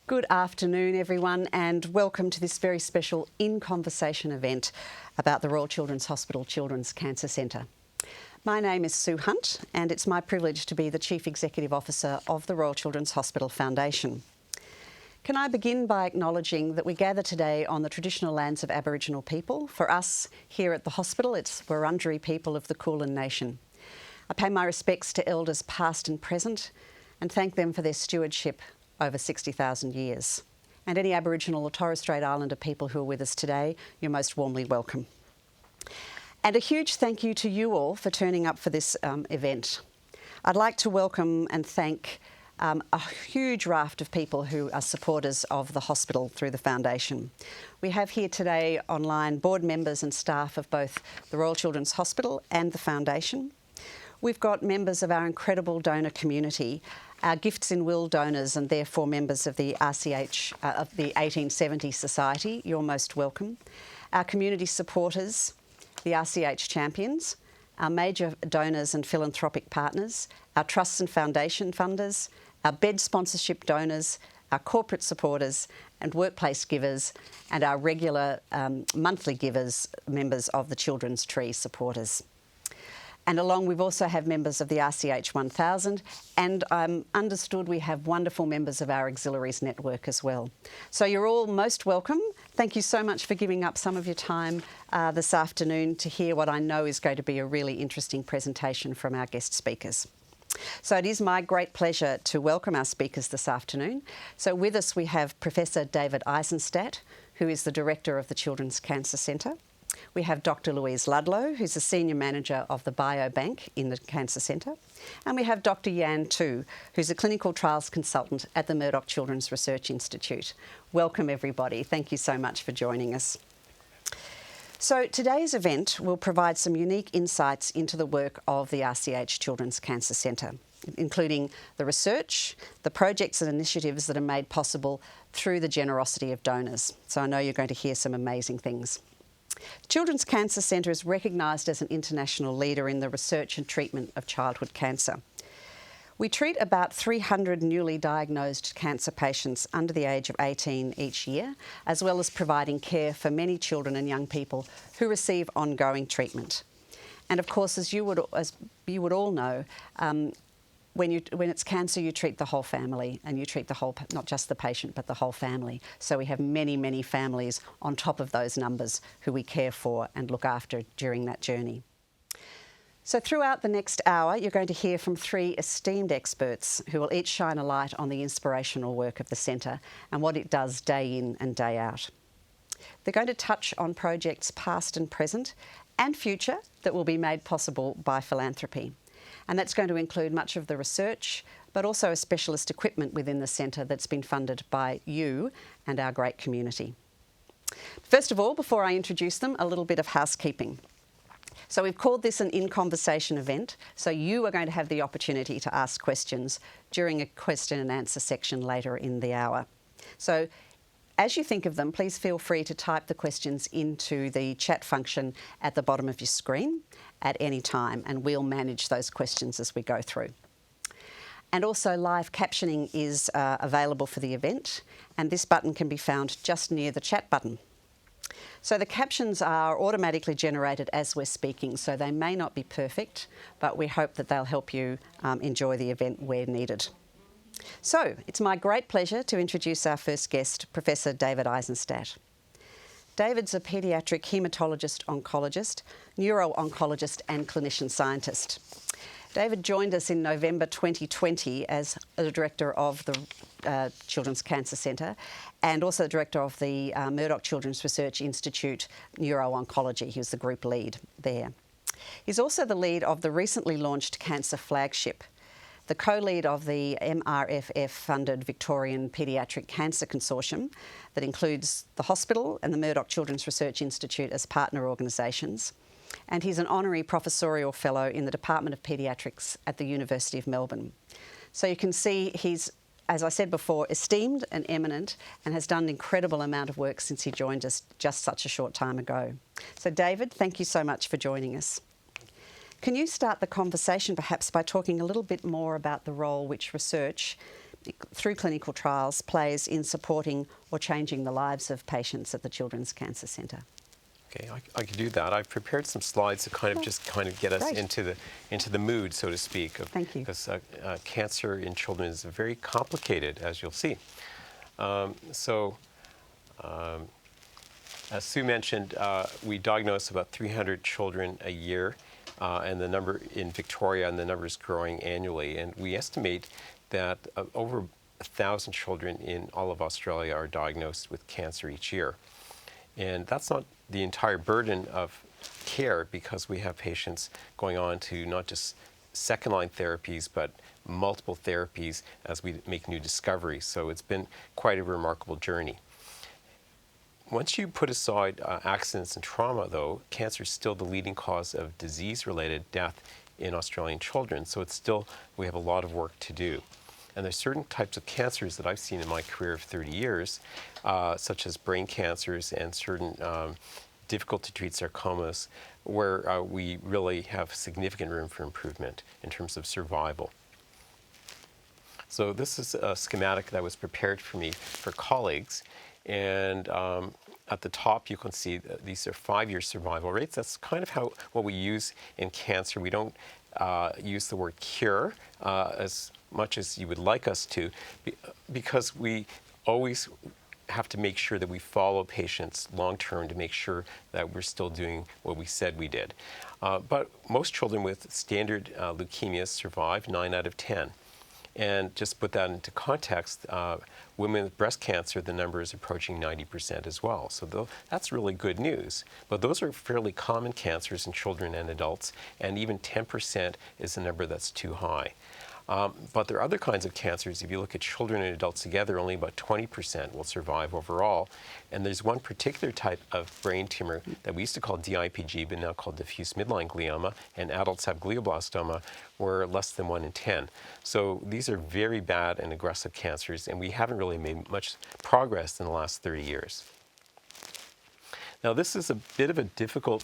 Good afternoon, everyone, and welcome to this very special In Conversation event about the Royal Children's Hospital Children's Cancer Centre. My name is Sue Hunt, and it's my privilege to be the Chief Executive Officer of the Royal Children's Hospital Foundation. Can I begin by acknowledging that we gather today on the traditional lands of Aboriginal people. For us, here at the hospital, it's Wurundjeri people of the Kulin Nation. I pay my respects to elders past and present and thank them for their stewardship over 60,000 years. And any Aboriginal or Torres Strait Islander people who are with us today, you're most warmly welcome. And a huge thank you to you all for turning up for this event. I'd like to welcome and thank a huge raft of people who are supporters of the hospital through the foundation. We have here today online board members and staff of both the Royal Children's Hospital and the foundation. We've got members of our incredible donor community, our gifts in will donors and therefore members of the RCH, of the 1870 Society. You're most welcome. Our community supporters, the RCH champions, our major donors and philanthropic partners, our trusts and foundation funders, our bed sponsorship donors, our corporate supporters and workplace givers, and our regular monthly givers, members of the Children's Tree supporters. And along we've also have members of the RCH 1000 and I'm understood we have wonderful members of our auxiliaries network as well. So you're all most welcome. Thank you so much for giving up some of your time this afternoon to hear what I know is going to be a really interesting presentation from our guest speakers. So it is my great pleasure to welcome our speakers this afternoon. So with us we have Professor David Eisenstadt, who is the Director of the Children's Cancer Centre. We have Dr Louise Ludlow, who's the Senior Manager of the Biobank in the Cancer Centre. And we have Dr Yan Tu, who's a Clinical Trials Consultant at the Murdoch Children's Research Institute. Welcome everybody. Thank you so much for joining us. So today's event will provide some unique insights into the work of the RCH Children's Cancer Centre, including the research, the projects and initiatives that are made possible through the generosity of donors. So I know you're going to hear some amazing things. The Children's Cancer Centre is recognised as an international leader in the research and treatment of childhood cancer. We treat about 300 newly diagnosed cancer patients under the age of 18 each year, as well as providing care for many children and young people who receive ongoing treatment. And of course, as you would all know, when it's cancer, you treat the whole family and you treat the whole, not just the patient, but the whole family. So we have many, many families on top of those numbers who we care for and look after during that journey. So throughout the next hour, you're going to hear from three esteemed experts who will each shine a light on the inspirational work of the centre and what it does day in and day out. They're going to touch on projects past and present and future that will be made possible by philanthropy. And that's going to include much of the research, but also a specialist equipment within the centre that's been funded by you and our great community. First of all, before I introduce them, a little bit of housekeeping. So we've called this an In Conversation event, so you are going to have the opportunity to ask questions during a question and answer section later in the hour. So as you think of them, please feel free to type the questions into the chat function at the bottom of your screen at any time, and we'll manage those questions as we go through. And also live captioning is available for the event, and this button can be found just near the chat button. So the captions are automatically generated as we're speaking, so they may not be perfect, but we hope that they'll help you enjoy the event where needed. So it's my great pleasure to introduce our first guest, Professor David Eisenstadt. David's a paediatric haematologist-oncologist, neuro-oncologist and clinician scientist. David joined us in November 2020 as the Director of the Children's Cancer Centre and also the Director of the Murdoch Children's Research Institute Neuro-Oncology. He was the group lead there. He's also the lead of the recently launched Cancer Flagship, the co-lead of the MRFF-funded Victorian Paediatric Cancer Consortium that includes the hospital and the Murdoch Children's Research Institute as partner organisations. And he's an honorary professorial fellow in the Department of Paediatrics at the University of Melbourne. So you can see he's, as I said before, esteemed and eminent and has done an incredible amount of work since he joined us just such a short time ago. So David, thank you so much for joining us. Can you start the conversation perhaps by talking a little bit more about the role which research, through clinical trials plays in supporting or changing the lives of patients at the Children's Cancer Centre. Okay, I could do that. I've prepared some slides to kind of get us into the mood, so to speak. Thank you. Because cancer in children is very complicated, as you'll see. As Sue mentioned, we diagnose about 300 children a year, and the number in Victoria, and the number is growing annually. And we estimate that over 1,000 children in all of Australia are diagnosed with cancer each year. And that's not the entire burden of care, because we have patients going on to not just second-line therapies, but multiple therapies as we make new discoveries. So it's been quite a remarkable journey. Once you put aside accidents and trauma, though, cancer is still the leading cause of disease-related death in Australian children. So it's still, we have a lot of work to do. And there's certain types of cancers that I've seen in my career of 30 years, such as brain cancers and certain difficult-to-treat sarcomas, where we really have significant room for improvement in terms of survival. So this is a schematic that was prepared for me for colleagues. And at the top, you can see these are 5-year survival rates. That's kind of what we use in cancer. We don't use the word cure as much as you would like us to, because we always have to make sure that we follow patients long-term to make sure that we're still doing what we said we did. But most children with standard leukemias survive 9 out of 10. And just to put that into context, women with breast cancer, the number is approaching 90% as well. So that's really good news. But those are fairly common cancers in children and adults, and even 10% is a number that's too high. But there are other kinds of cancers. If you look at children and adults together, only about 20% will survive overall. And there's one particular type of brain tumor that we used to call DIPG, but now called diffuse midline glioma, and adults have glioblastoma, where less than 1 in 10. So these are very bad and aggressive cancers, and we haven't really made much progress in the last 30 years. Now, this is a bit of a difficult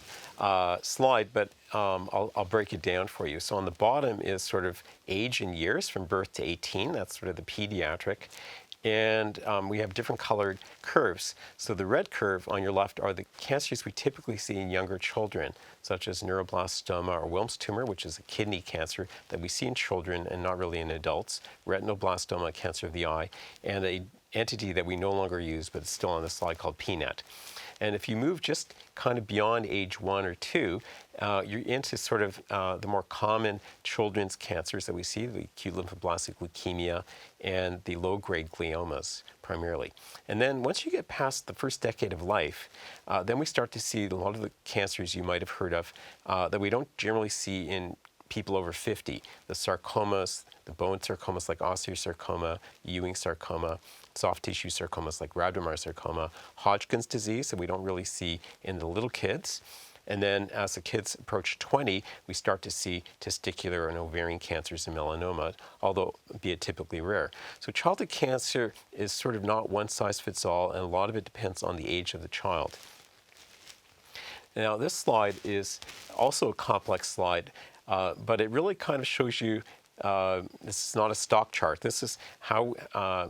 slide, but I'll break it down for you. So on the bottom is sort of age in years from birth to 18. That's sort of the pediatric. And we have different colored curves. So the red curve on your left are the cancers we typically see in younger children, such as neuroblastoma or Wilms tumor, which is a kidney cancer that we see in children and not really in adults, retinoblastoma, cancer of the eye, and an entity that we no longer use, but it's still on the slide, called PNET. And if you move just kind of beyond age 1 or 2, you're into sort of the more common children's cancers that we see, the acute lymphoblastic leukemia and the low-grade gliomas primarily. And then once you get past the first decade of life, then we start to see a lot of the cancers you might have heard of that we don't generally see in people over 50, the sarcomas, the bone sarcomas like osteosarcoma, Ewing sarcoma, soft tissue sarcomas like rhabdomyosarcoma, Hodgkin's disease that we don't really see in the little kids. And then as the kids approach 20, we start to see testicular and ovarian cancers and melanoma, although be it typically rare. So childhood cancer is sort of not one size fits all, and a lot of it depends on the age of the child. Now, this slide is also a complex slide, but it really kind of shows you, this is not a stock chart. This is how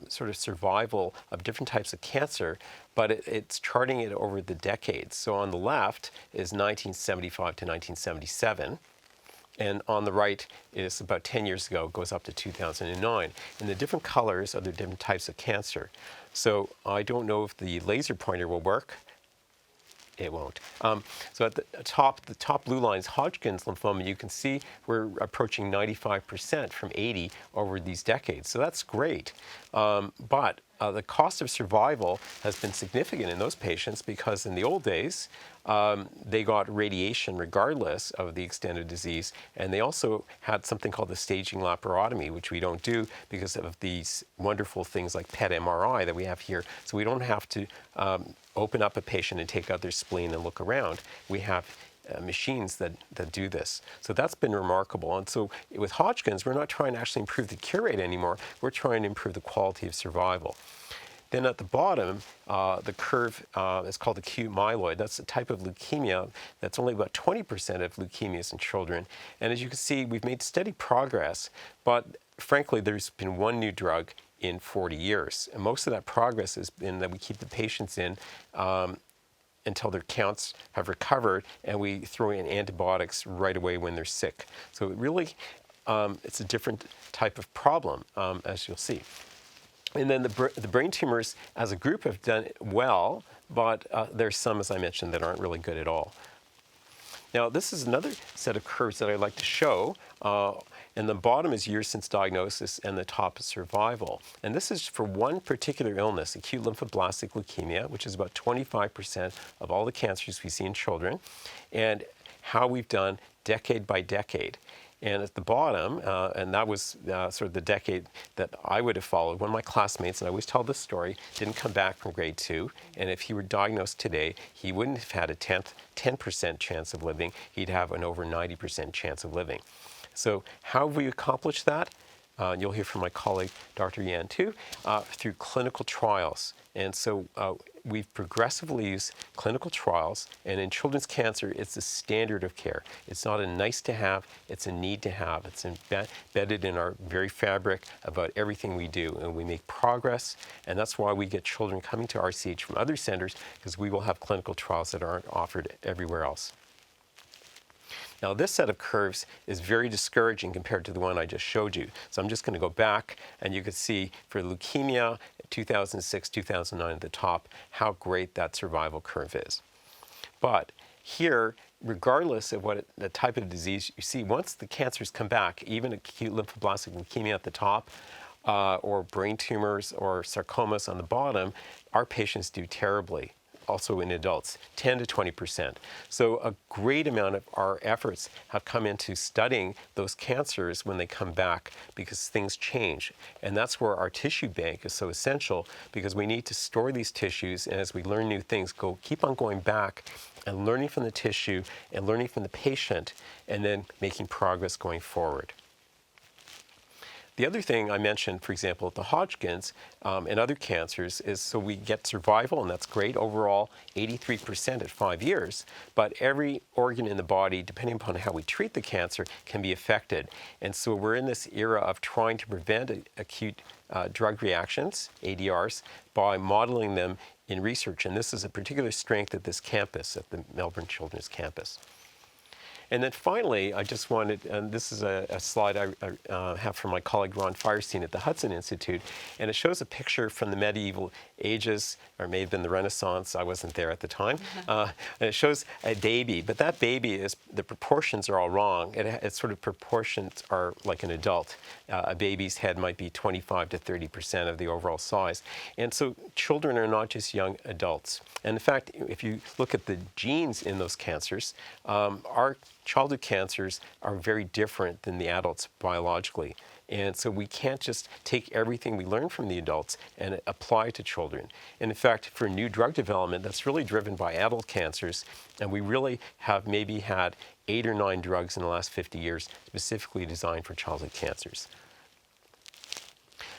sort of survival of different types of cancer, but it's charting it over the decades. So on the left is 1975 to 1977. And on the right is about 10 years ago, goes up to 2009. And the different colors are the different types of cancer. So I don't know if the laser pointer will work. It won't. So at the top blue line is Hodgkin's lymphoma. You can see we're approaching 95% from 80 over these decades. So that's great. But the cost of survival has been significant in those patients, because in the old days, they got radiation regardless of the extent of disease. And they also had something called the staging laparotomy, which we don't do because of these wonderful things like PET MRI that we have here. So we don't have to open up a patient and take out their spleen and look around. We have machines that do this. So that's been remarkable. And so with Hodgkin's, we're not trying to actually improve the cure rate anymore. We're trying to improve the quality of survival. Then at the bottom, the curve is called acute myeloid. That's a type of leukemia that's only about 20% of leukemias in children. And as you can see, we've made steady progress, but frankly, there's been one new drug in 40 years. And most of that progress has been that we keep the patients in until their counts have recovered, and we throw in antibiotics right away when they're sick. So it really, it's a different type of problem, as you'll see. And then the brain tumors as a group have done well, but there's some, as I mentioned, that aren't really good at all. Now, this is another set of curves that I'd like to show. And the bottom is years since diagnosis, and the top is survival. And this is for one particular illness, acute lymphoblastic leukemia, which is about 25% of all the cancers we see in children, and how we've done decade by decade. And at the bottom, and that was sort of the decade that I would have followed. One of my classmates, and I always tell this story, didn't come back from grade 2. And if he were diagnosed today, he wouldn't have had a 10% chance of living. He'd have an over 90% chance of living. So how have we accomplished that? You'll hear from my colleague, Dr. Yan, too, through clinical trials. And so we've progressively used clinical trials, and in children's cancer, it's the standard of care. It's not a nice to have, it's a need to have. It's embedded in our very fabric about everything we do, and we make progress, and that's why we get children coming to RCH from other centers, because we will have clinical trials that aren't offered everywhere else. Now, this set of curves is very discouraging compared to the one I just showed you. So I'm just going to go back, and you can see for leukemia, 2006, 2009 at the top, how great that survival curve is. But here, regardless of what the type of disease you see, once the cancers come back, even acute lymphoblastic leukemia at the top, or brain tumors or sarcomas on the bottom, our patients do terribly. Also in adults, 10 to 20%. So a great amount of our efforts have come into studying those cancers when they come back, because things change. And that's where our tissue bank is so essential, because we need to store these tissues, and as we learn new things, keep on going back and learning from the tissue and learning from the patient, and then making progress going forward. The other thing I mentioned, for example, at the Hodgkin's and other cancers, is so we get survival, and that's great. Overall, 83% at 5 years. But every organ in the body, depending upon how we treat the cancer, can be affected. And so we're in this era of trying to prevent acute drug reactions, ADRs, by modeling them in research. And this is a particular strength at this campus, at the Melbourne Children's Campus. And then finally, I just wanted, and this is a slide I have from my colleague Ron Firestein at the Hudson Institute, and it shows a picture from the medieval ages, or it may have been the Renaissance, I wasn't there at the time, and it shows a baby, but that baby is, the proportions are all wrong. It's sort of proportions are like an adult. A baby's head might be 25 to 30% of the overall size. And so children are not just young adults. And in fact, if you look at the genes in those cancers, our childhood cancers are very different than the adults biologically. And so we can't just take everything we learn from the adults and apply to children. And in fact, for new drug development, that's really driven by adult cancers. And we really have maybe had 8 or 9 drugs in the last 50 years specifically designed for childhood cancers.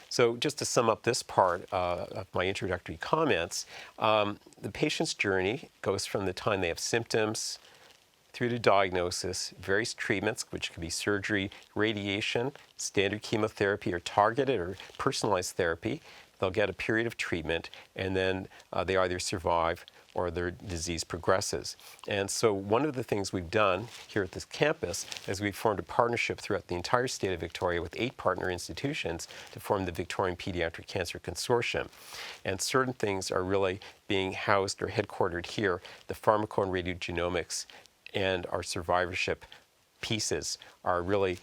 So just to sum up this part of my introductory comments, the patient's journey goes from the time they have symptoms through to diagnosis, various treatments, which could be surgery, radiation, standard chemotherapy, or targeted or personalized therapy. They'll get a period of treatment, and then they either survive or their disease progresses. And so one of the things we've done here at this campus is we've formed a partnership throughout the entire state of Victoria with 8 partner institutions to form the Victorian Pediatric Cancer Consortium. And certain things are really being housed or headquartered here. The pharmaco and radiogenomics and our survivorship pieces are really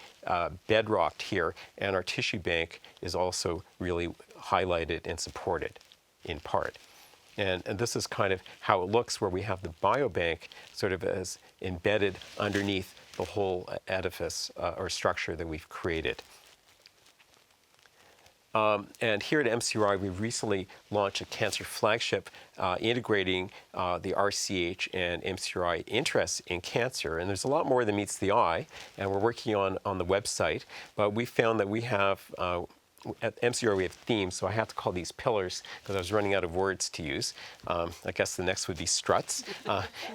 bedrocked here, and our tissue bank is also really highlighted and supported in part. And this is kind of how it looks, where we have the biobank sort of as embedded underneath the whole edifice or structure that we've created. And here at MCRI, we've recently launched a cancer flagship integrating the RCH and MCRI interests in cancer. And there's a lot more than meets the eye, and we're working on the website. But we found that we have, at MCRI we have themes, so I have to call these pillars because I was running out of words to use. I guess the next would be struts.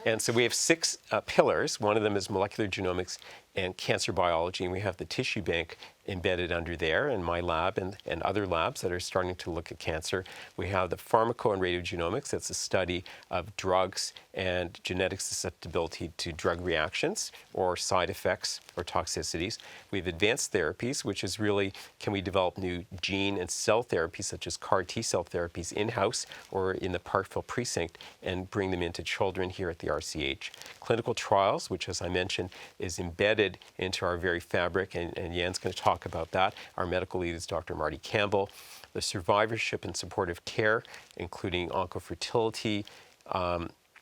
And so we have 6 pillars. One of them is molecular genomics and cancer biology, and we have the tissue bank embedded under there in my lab and other labs that are starting to look at cancer. We have the pharmaco and radiogenomics. That's a study of drugs and genetic susceptibility to drug reactions or side effects or toxicities. We have advanced therapies, which is really, can we develop new gene and cell therapies such as CAR T-cell therapies in-house or in the Parkville precinct and bring them into children here at the RCH. Clinical trials, which as I mentioned is embedded into our very fabric, and Jan's going to talk about that. Our medical lead is Dr. Marty Campbell. The survivorship and supportive care, including oncofertility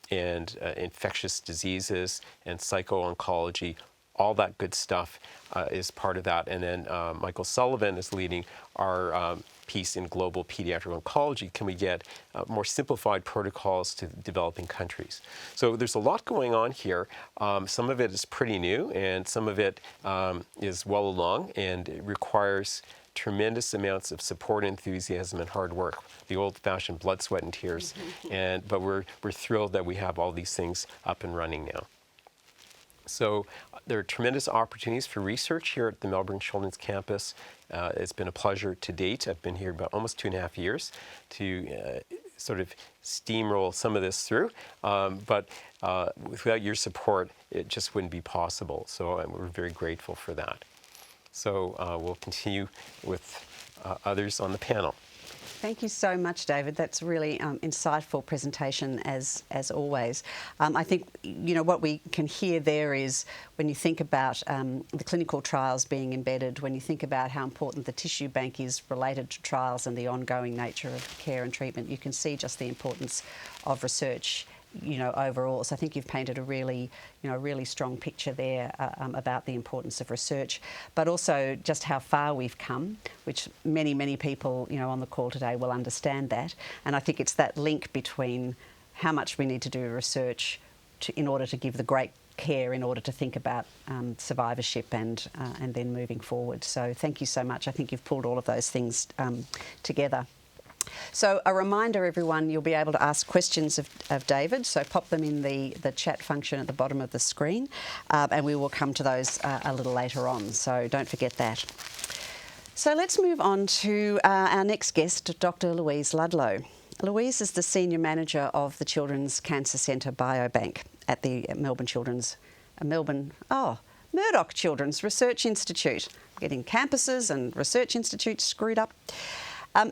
and infectious diseases and psycho-oncology, all that good stuff is part of that. And then Michael Sullivan is leading our piece in global pediatric oncology. Can we get more simplified protocols to developing countries? So there's a lot going on here. Some of it is pretty new, and some of it is well along, and it requires tremendous amounts of support, enthusiasm, and hard work. The old-fashioned blood, sweat, and tears. But we're thrilled that we have all these things up and running now. So there are tremendous opportunities for research here at the Melbourne Children's Campus. It's been a pleasure to date. I've been here about almost 2.5 years to sort of steamroll some of this through. But without your support, it just wouldn't be possible. So we're very grateful for that. So we'll continue with others on the panel. Thank you so much, David. That's really insightful presentation as always. I think, you know, what we can hear there is when you think about the clinical trials being embedded, when you think about how important the tissue bank is related to trials and the ongoing nature of care and treatment, you can see just the importance of research, you know, overall. So I think you've painted a really, you know, really strong picture there about the importance of research, but also just how far we've come, which many people, you know, on the call today will understand that. And I think it's that link between how much we need to do research in order to give the great care, in order to think about survivorship and then moving forward. So thank you so much. I think you've pulled all of those things together. So a reminder, everyone, you'll be able to ask questions of David, so pop them in the chat function at the bottom of the screen, and we will come to those a little later on, so don't forget that. So let's move on to our next guest, Dr. Louise Ludlow. Louise is the Senior Manager of the Children's Cancer Centre Biobank at the Murdoch Children's Research Institute. I'm getting campuses and research institutes screwed up.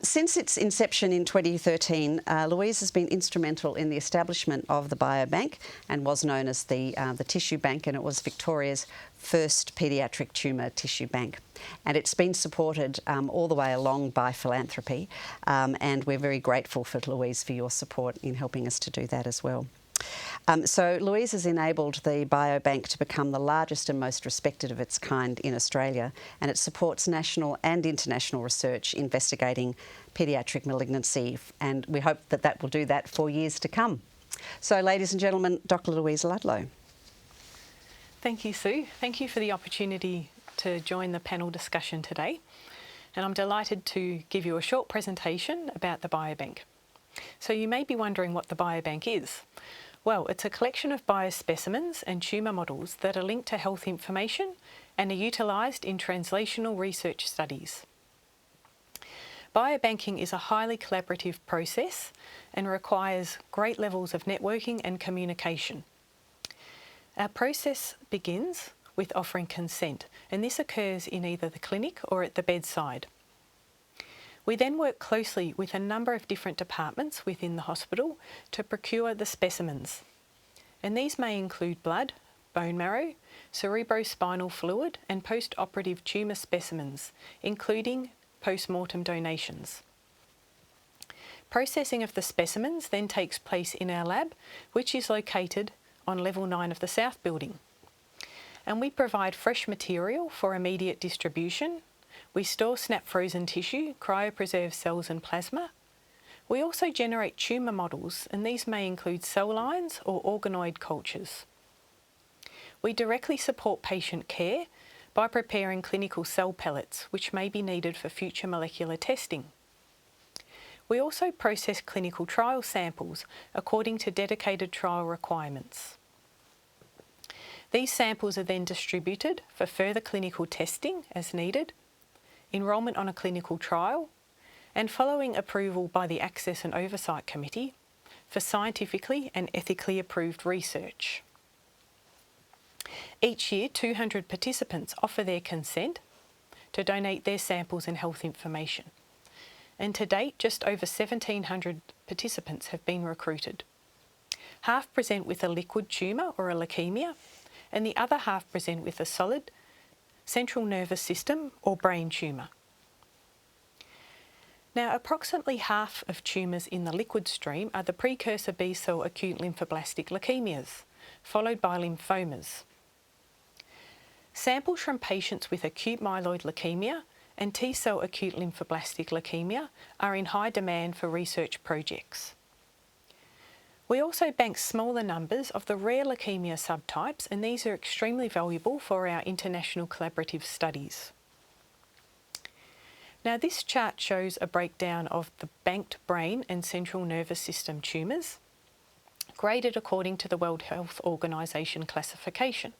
Since its inception in 2013, Louise has been instrumental in the establishment of the Biobank and was known as the Tissue Bank, and it was Victoria's first paediatric tumour tissue bank. And it's been supported all the way along by philanthropy, and we're very grateful for Louise for your support in helping us to do that as well. So Louise has enabled the Biobank to become the largest and most respected of its kind in Australia, and it supports national and international research investigating paediatric malignancy, and we hope that that will do that for years to come. So ladies and gentlemen, Dr. Louise Ludlow. Thank you, Sue. Thank you for the opportunity to join the panel discussion today, and I'm delighted to give you a short presentation about the Biobank. So you may be wondering what the Biobank is. Well, it's a collection of biospecimens and tumour models that are linked to health information and are utilised in translational research studies. Biobanking is a highly collaborative process and requires great levels of networking and communication. Our process begins with offering consent, and this occurs in either the clinic or at the bedside. We then work closely with a number of different departments within the hospital to procure the specimens. And these may include blood, bone marrow, cerebrospinal fluid and post-operative tumour specimens, including post-mortem donations. Processing of the specimens then takes place in our lab, which is located on level 9 of the South Building. And we provide fresh material for immediate distribution. We store snap frozen tissue, cryopreserved cells and plasma. We also generate tumour models, and these may include cell lines or organoid cultures. We directly support patient care by preparing clinical cell pellets, which may be needed for future molecular testing. We also process clinical trial samples according to dedicated trial requirements. These samples are then distributed for further clinical testing as needed, enrolment on a clinical trial, and following approval by the Access and Oversight Committee for scientifically and ethically approved research. Each year, 200 participants offer their consent to donate their samples and health information. And to date, just over 1,700 participants have been recruited. Half present with a liquid tumour or a leukaemia, and the other half present with a solid central nervous system or brain tumour. Now, approximately half of tumours in the liquid stream are the precursor B-cell acute lymphoblastic leukemias, followed by lymphomas. Samples from patients with acute myeloid leukemia and T-cell acute lymphoblastic leukemia are in high demand for research projects. We also bank smaller numbers of the rare leukemia subtypes, and these are extremely valuable for our international collaborative studies. Now, this chart shows a breakdown of the banked brain and central nervous system tumours, graded according to the World Health Organization classification.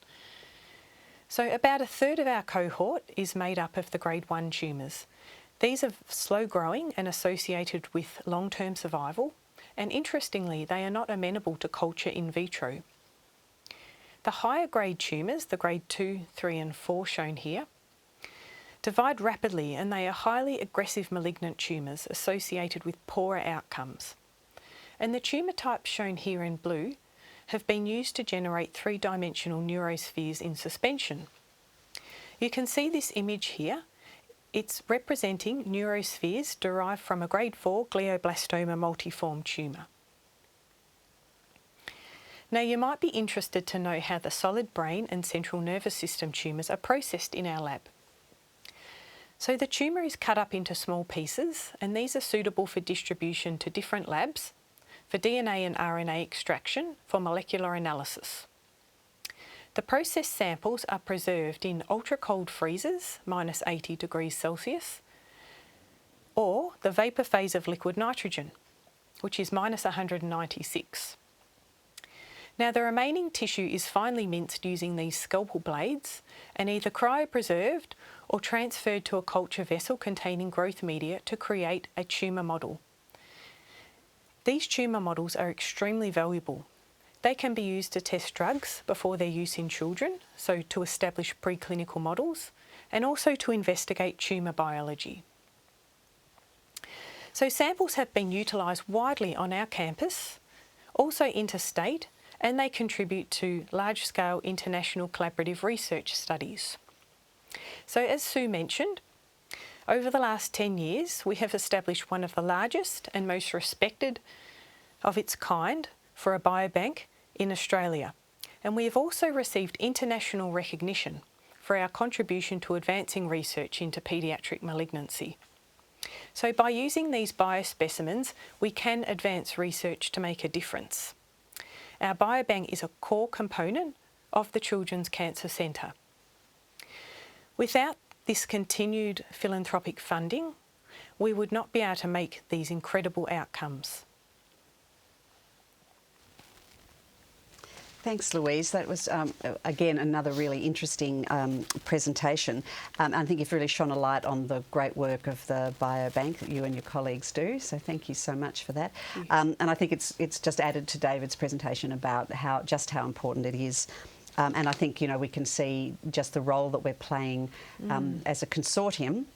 So about a third of our cohort is made up of the grade 1 tumours. These are slow growing and associated with long-term survival, and interestingly, they are not amenable to culture in vitro. The higher grade tumours, the grade 2, 3 and 4 shown here, divide rapidly, and they are highly aggressive malignant tumours associated with poorer outcomes. And the tumour types shown here in blue have been used to generate three-dimensional neurospheres in suspension. You can see this image here. It's representing neurospheres derived from a grade 4 glioblastoma multiforme tumour. Now, you might be interested to know how the solid brain and central nervous system tumours are processed in our lab. So the tumour is cut up into small pieces, and these are suitable for distribution to different labs for DNA and RNA extraction for molecular analysis. The processed samples are preserved in ultra-cold freezers, minus 80 degrees Celsius, or the vapour phase of liquid nitrogen, which is minus 196. Now, the remaining tissue is finely minced using these scalpel blades and either cryopreserved or transferred to a culture vessel containing growth media to create a tumour model. These tumour models are extremely valuable. They can be used to test drugs before their use in children, so to establish preclinical models, and also to investigate tumour biology. So samples have been utilised widely on our campus, also interstate, and they contribute to large-scale international collaborative research studies. So as Sue mentioned, over the last 10 years, we have established one of the largest and most respected of its kind for a biobank in Australia. And we have also received international recognition for our contribution to advancing research into paediatric malignancy. So by using these biospecimens, we can advance research to make a difference. Our biobank is a core component of the Children's Cancer Centre. Without this continued philanthropic funding, we would not be able to make these incredible outcomes. Thanks, Louise. That was, again, another really interesting presentation. I think you've really shone a light on the great work of the biobank that you and your colleagues do, so thank you so much for that. And I think it's just added to David's presentation about how important it is. And I think, we can see just the role that we're playing as a consortium.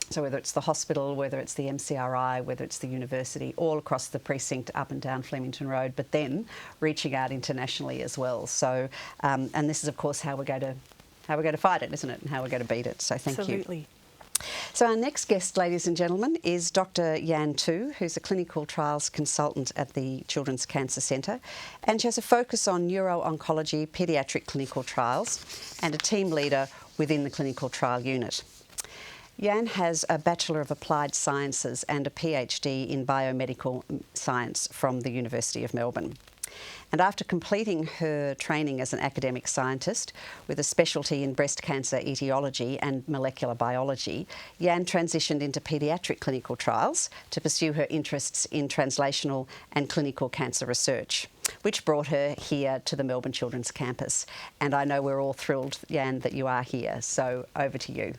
So whether it's the hospital, whether it's the MCRI, whether it's the university, all across the precinct up and down Flemington Road, but then reaching out internationally as well. So, and this is of course how we're going to fight it, isn't it? And how we're going to beat it. So thank you. Absolutely. So our next guest, ladies and gentlemen, is Dr. Yan Tu, who's a clinical trials consultant at the Children's Cancer Centre, and she has a focus on neuro-oncology, paediatric clinical trials, and a team leader within the clinical trial unit. Yan has a Bachelor of Applied Sciences and a PhD in Biomedical Science from the University of Melbourne. And after completing her training as an academic scientist with a specialty in breast cancer etiology and molecular biology, Yan transitioned into paediatric clinical trials to pursue her interests in translational and clinical cancer research, which brought her here to the Melbourne Children's Campus. And I know we're all thrilled, Yan, that you are here. So over to you.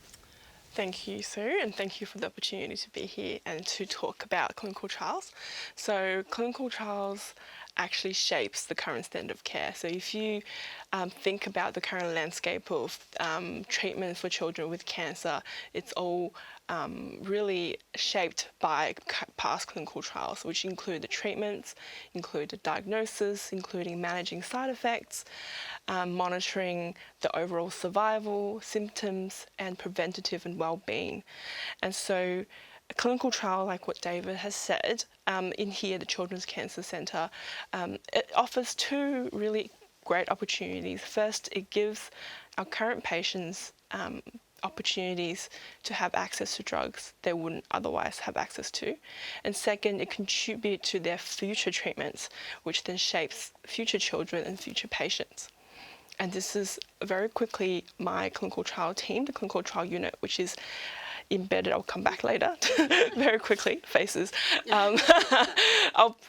Thank you, Sue, and thank you for the opportunity to be here and to talk about clinical trials. So clinical trials actually shapes the current standard of care. So if you think about the current landscape of treatment for children with cancer, it's all really shaped by past clinical trials, which include the treatments, include the diagnosis, including managing side effects, monitoring the overall survival, symptoms, and preventative and well-being. And so a clinical trial, like what David has said, in here, the Children's Cancer Centre, it offers two really great opportunities. First, it gives our current patients opportunities to have access to drugs they wouldn't otherwise have access to. And second, it contributes to their future treatments, which then shapes future children and future patients. And this is very quickly my clinical trial team, the clinical trial unit, which is embedded, I'll come back later, very quickly, faces.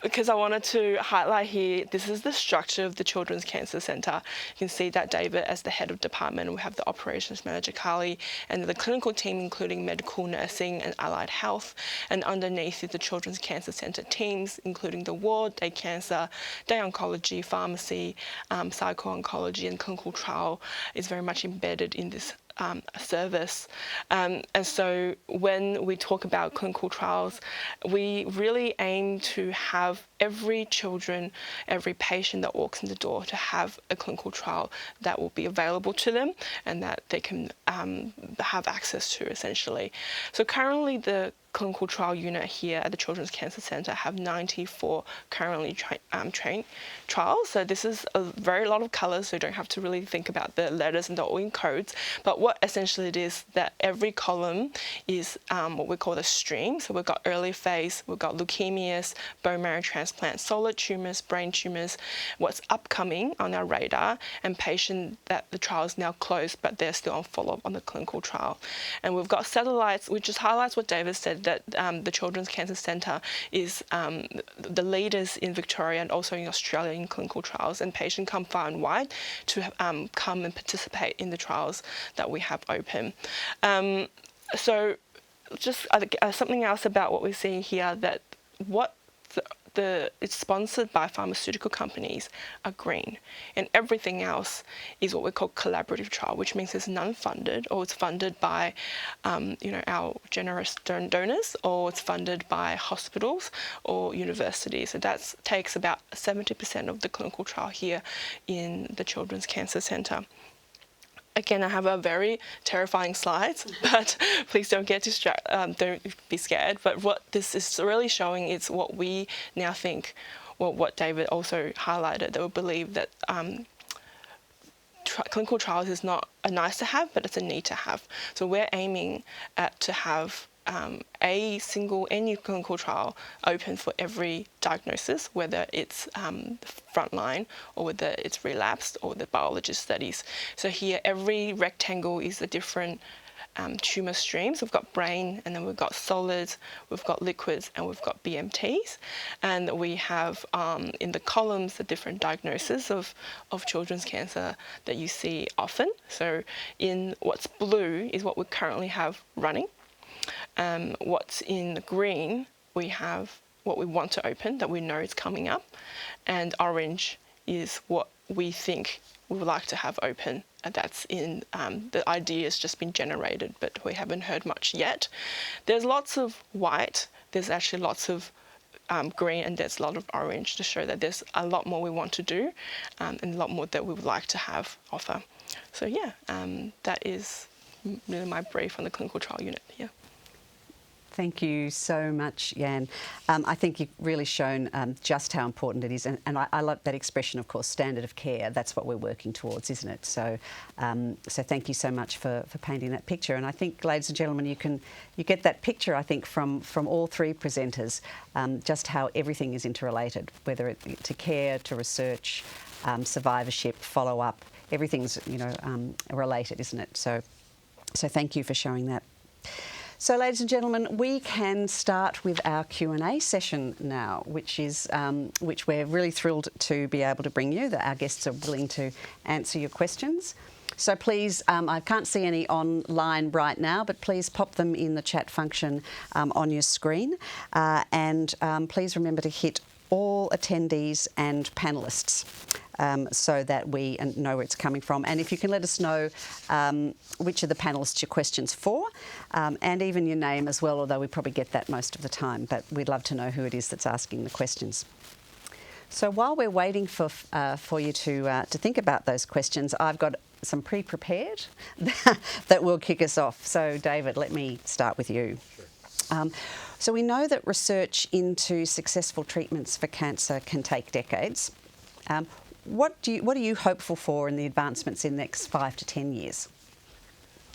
Because I wanted to highlight here, this is the structure of the Children's Cancer Centre. You can see that David as the head of department, we have the operations manager, Carly, and the clinical team, including medical, nursing, and allied health. And underneath is the Children's Cancer Centre teams, including the ward, day cancer, day oncology, pharmacy, psycho-oncology, and clinical trial is very much embedded in this service. And so when we talk about clinical trials, we really aim to have every patient that walks in the door to have a clinical trial that will be available to them and that they can have access to, essentially. So currently the clinical trial unit here at the Children's Cancer Centre have 94 currently trained trials. So this is a very lot of colours, so you don't have to really think about the letters and they're all in codes. But what essentially it is that every column is what we call the stream. So we've got early phase, we've got leukemias, bone marrow transplants, solid tumours, brain tumours, what's upcoming on our radar, and patient that the trial is now closed but they're still on follow-up on the clinical trial. And we've got satellites, which just highlights what David said, that the Children's Cancer Centre is the leaders in Victoria and also in Australia in clinical trials, and patients come far and wide to come and participate in the trials that we have open. So just something else about what we're seeing here, that what it's sponsored by pharmaceutical companies are green, and everything else is what we call collaborative trial, which means it's non-funded, or it's funded by our generous donors, or it's funded by hospitals or universities. So that takes about 70% of the clinical trial here in the Children's Cancer Centre. Again, I have a very terrifying slides, but please don't get distracted, don't be scared. But what this is really showing is what we now think, well, what David also highlighted, that we believe that clinical trials is not a nice to have, but it's a need to have. So we're aiming to have any clinical trial open for every diagnosis, whether it's frontline or whether it's relapsed or the biologist studies. So here every rectangle is a different tumour streams. We've got brain, and then we've got solids, we've got liquids, and we've got BMTs. And we have in the columns the different diagnoses of children's cancer that you see often. So in what's blue is what we currently have running. What's in green, we have what we want to open that we know is coming up, and orange is what we think we would like to have open. And that's in the idea has just been generated, but we haven't heard much yet. There's lots of white, there's actually lots of green, and there's a lot of orange to show that there's a lot more we want to do and a lot more that we would like to have offer. So yeah, that is really my brief on the clinical trial unit here. Thank you so much, Jan. I think you've really shown just how important it is, and I love that expression, of course, standard of care. That's what we're working towards, isn't it? So, so thank you so much for painting that picture. And I think, ladies and gentlemen, you get that picture, I think, from all three presenters, just how everything is interrelated, whether it to care, to research, survivorship, follow up. Everything's related, isn't it? So thank you for showing that. So, ladies and gentlemen, we can start with our Q&A session now, which we're really thrilled to be able to bring you, that our guests are willing to answer your questions. So please, I can't see any online right now, but please pop them in the chat function on your screen. And please remember to hit all attendees and panellists so that we know where it's coming from. And if you can let us know which of the panellists your question's for, and even your name as well, although we probably get that most of the time, but we'd love to know who it is that's asking the questions. So while we're waiting for you to think about those questions, I've got some pre-prepared that will kick us off. So David, let me start with you. Sure. So we know that research into successful treatments for cancer can take decades. What are you hopeful for in the advancements in the next 5 to 10 years?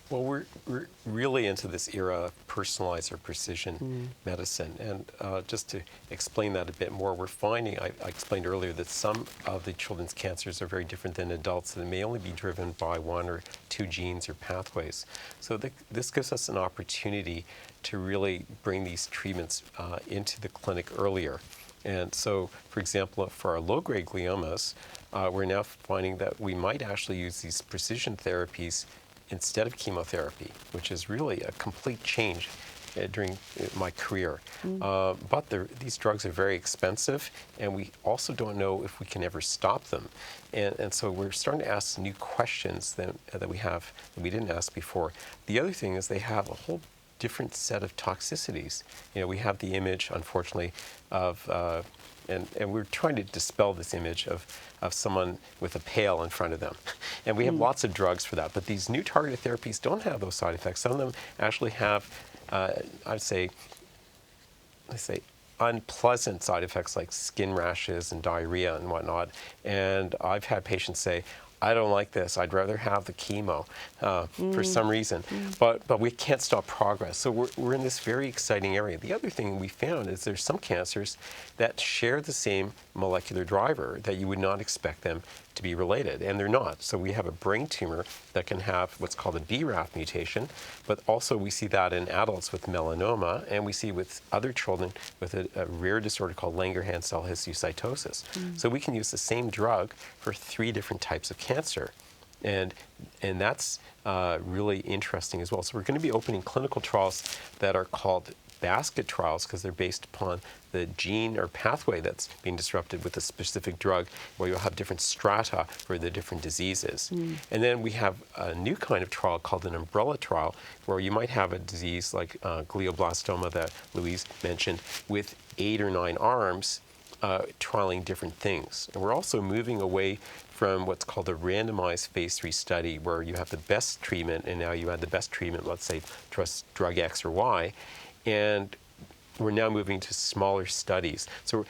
Well, we're really into this era of personalized or precision medicine. And just to explain that a bit more, we're finding, I explained earlier, that some of the children's cancers are very different than adults. They may only be driven by 1 or 2 genes or pathways. So this gives us an opportunity to really bring these treatments into the clinic earlier. And so, for example, for our low-grade gliomas, we're now finding that we might actually use these precision therapies instead of chemotherapy, which is really a complete change during my career. But these drugs are very expensive, and we also don't know if we can ever stop them. And so we're starting to ask new questions that we didn't ask before. The other thing is they have a whole different set of toxicities. You know, we have the image, unfortunately, of and we're trying to dispel this image of someone with a pail in front of them. And we have lots of drugs for that. But these new targeted therapies don't have those side effects. Some of them actually have, let's say, unpleasant side effects like skin rashes and diarrhea and whatnot. And I've had patients say, I don't like this. I'd rather have the chemo for some reason. But we can't stop progress. So we're in this very exciting area. The other thing we found is there's some cancers that share the same molecular driver that you would not expect them to be related, and they're not. So we have a brain tumor that can have what's called a BRAF mutation, but also we see that in adults with melanoma, and we see with other children with a rare disorder called Langerhans cell histiocytosis. So we can use the same drug for 3 different types of cancer. And that's really interesting as well. So we're going to be opening clinical trials that are called basket trials because they're based upon the gene or pathway that's being disrupted with a specific drug, where you'll have different strata for the different diseases. And then we have a new kind of trial called an umbrella trial, where you might have a disease like glioblastoma that Louise mentioned with 8 or 9 arms, trialing different things. And we're also moving away from what's called a randomized phase 3 study, where you have the best treatment, and now you had the best treatment, let's say drug X or Y, and we're now moving to smaller studies. So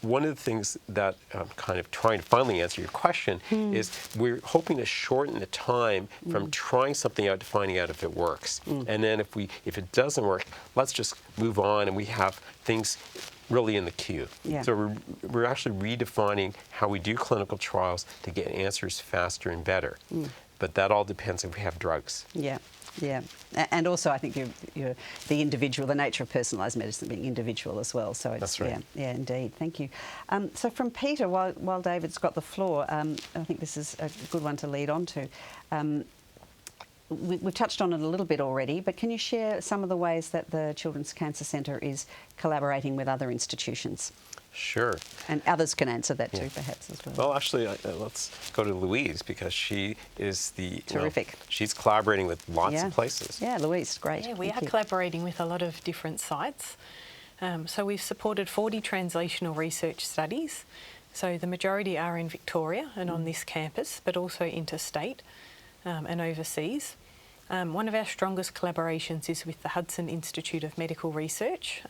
one of the things that I'm kind of trying to finally answer your question is we're hoping to shorten the time from trying something out to finding out if it works. And then if it doesn't work, let's just move on, and we have things really in the queue. Yeah. So we're actually redefining how we do clinical trials to get answers faster and better. But that all depends if we have drugs. Yeah. Yeah, and also I think you're the individual, the nature of personalised medicine being individual as well. So it's, that's right. Yeah, indeed. Thank you. So from Peter, while David's got the floor, I think this is a good one to lead on to. We've touched on it a little bit already, but can you share some of the ways that the Children's Cancer Centre is collaborating with other institutions? Sure. And others can answer that too, perhaps, as well. Well, actually, let's go to Louise, because she is the... Terrific. Well, she's collaborating with lots of places. Yeah, Louise, great. Yeah, we are collaborating with a lot of different sites. So we've supported 40 translational research studies. So the majority are in Victoria and on this campus, but also interstate and overseas. One of our strongest collaborations is with the Hudson Institute of Medical Research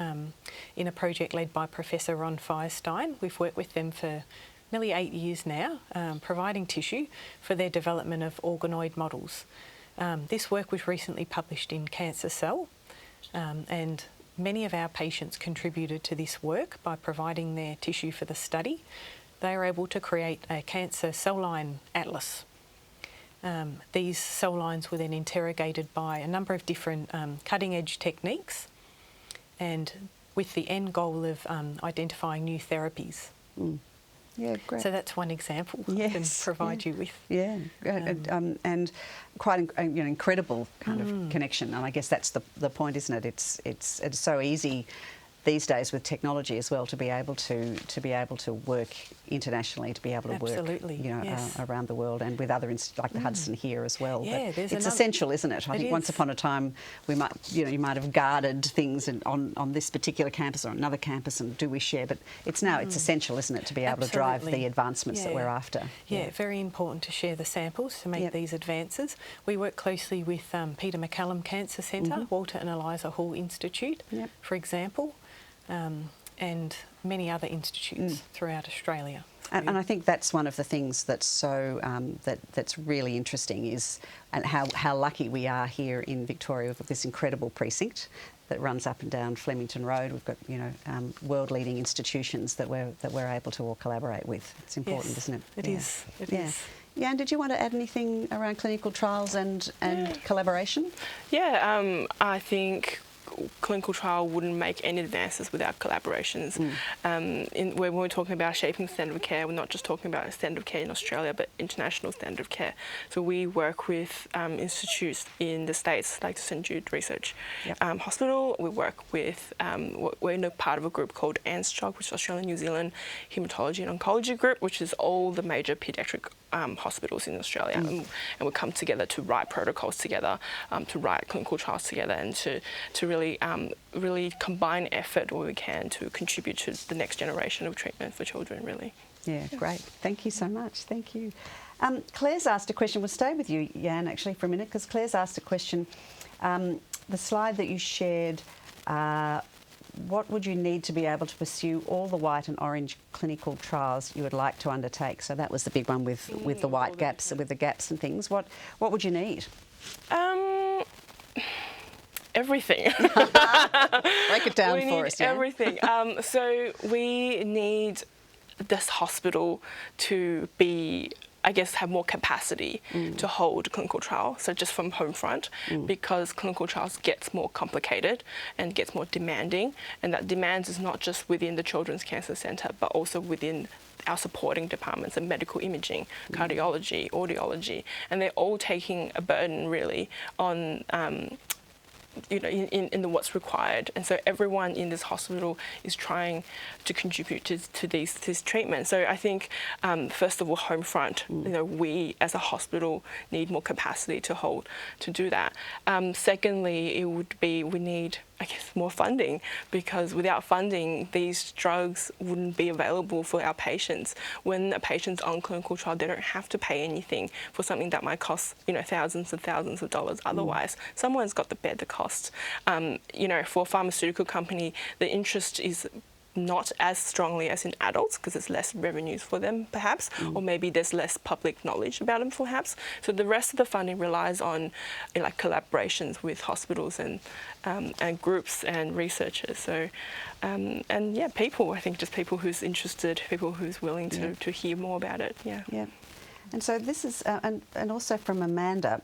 in a project led by Professor Ron Firestein. We've worked with them for nearly 8 years now, providing tissue for their development of organoid models. This work was recently published in Cancer Cell, and many of our patients contributed to this work by providing their tissue for the study. They were able to create a cancer cell line atlas. These cell lines were then interrogated by a number of different cutting-edge techniques, and with the end goal of identifying new therapies. Yeah, great. So that's one example I can Yes, provide you with. Yeah, and quite incredible kind of connection. And I guess that's the point, isn't it? It's so easy these days with technology as well to be able to work internationally, to be able to Absolutely, work yes. around the world, and with other like the Hudson here as well. Yeah, but it's essential, isn't it? I think once upon a time we might you might have guarded things on this particular campus or another campus, and do we share? But it's now it's essential, isn't it, to be able to drive the advancements that we're after. Yeah, very important to share the samples to make these advances. We work closely with Peter MacCallum Cancer Centre, Walter and Eliza Hall Institute, for example, and many other institutes throughout Australia. And I think that's one of the things that's so that's really interesting is and how lucky we are here in Victoria with this incredible precinct that runs up and down Flemington Road. We've got world-leading institutions that we're able to all collaborate with. It's important, isn't it? It is. It is. Yeah, and did you want to add anything around clinical trials and collaboration? Yeah, I think clinical trial wouldn't make any advances without collaborations. When we're talking about shaping standard of care, we're not just talking about standard of care in Australia, but international standard of care. So we work with institutes in the States, like the St Jude Research Hospital. We work with, we're in a part of a group called ANZCHOG, which is Australian New Zealand Haematology and Oncology Group, which is all the major paediatric hospitals in Australia, and we come together to write protocols together, to write clinical trials together, and to really combine effort where we can to contribute to the next generation of treatment for children, really. Yeah, great. Thank you so much. Thank you. Claire's asked a question. We'll stay with you, Jan, actually, for a minute, because Claire's asked a question. The slide that you shared, what would you need to be able to pursue all the white and orange clinical trials you would like to undertake? So that was the big one with the white gaps, with the gaps and things. What would you need? Everything. Break it down for us. Yeah? Everything. So we need this hospital to be, I guess, have more capacity to hold clinical trials, so just from home front, because clinical trials gets more complicated and gets more demanding, and that demands is not just within the Children's Cancer Centre, but also within our supporting departments of medical imaging, cardiology, audiology, and they're all taking a burden really on in the what's required, and so everyone in this hospital is trying to contribute to this treatment. So I think first of all, home front, we as a hospital need more capacity to do that. Secondly, it would be we need, I guess, more funding, because without funding, these drugs wouldn't be available for our patients. When a patient's on clinical trial, they don't have to pay anything for something that might cost, thousands and thousands of dollars otherwise. Someone's got to bear the cost. For a pharmaceutical company, the interest is not as strongly as in adults, because there's less revenues for them perhaps, or maybe there's less public knowledge about them perhaps. So the rest of the funding relies on collaborations with hospitals and groups and researchers. So people, I think just people who's interested, people who's willing to hear more about it. Yeah. And so this is and also from Amanda,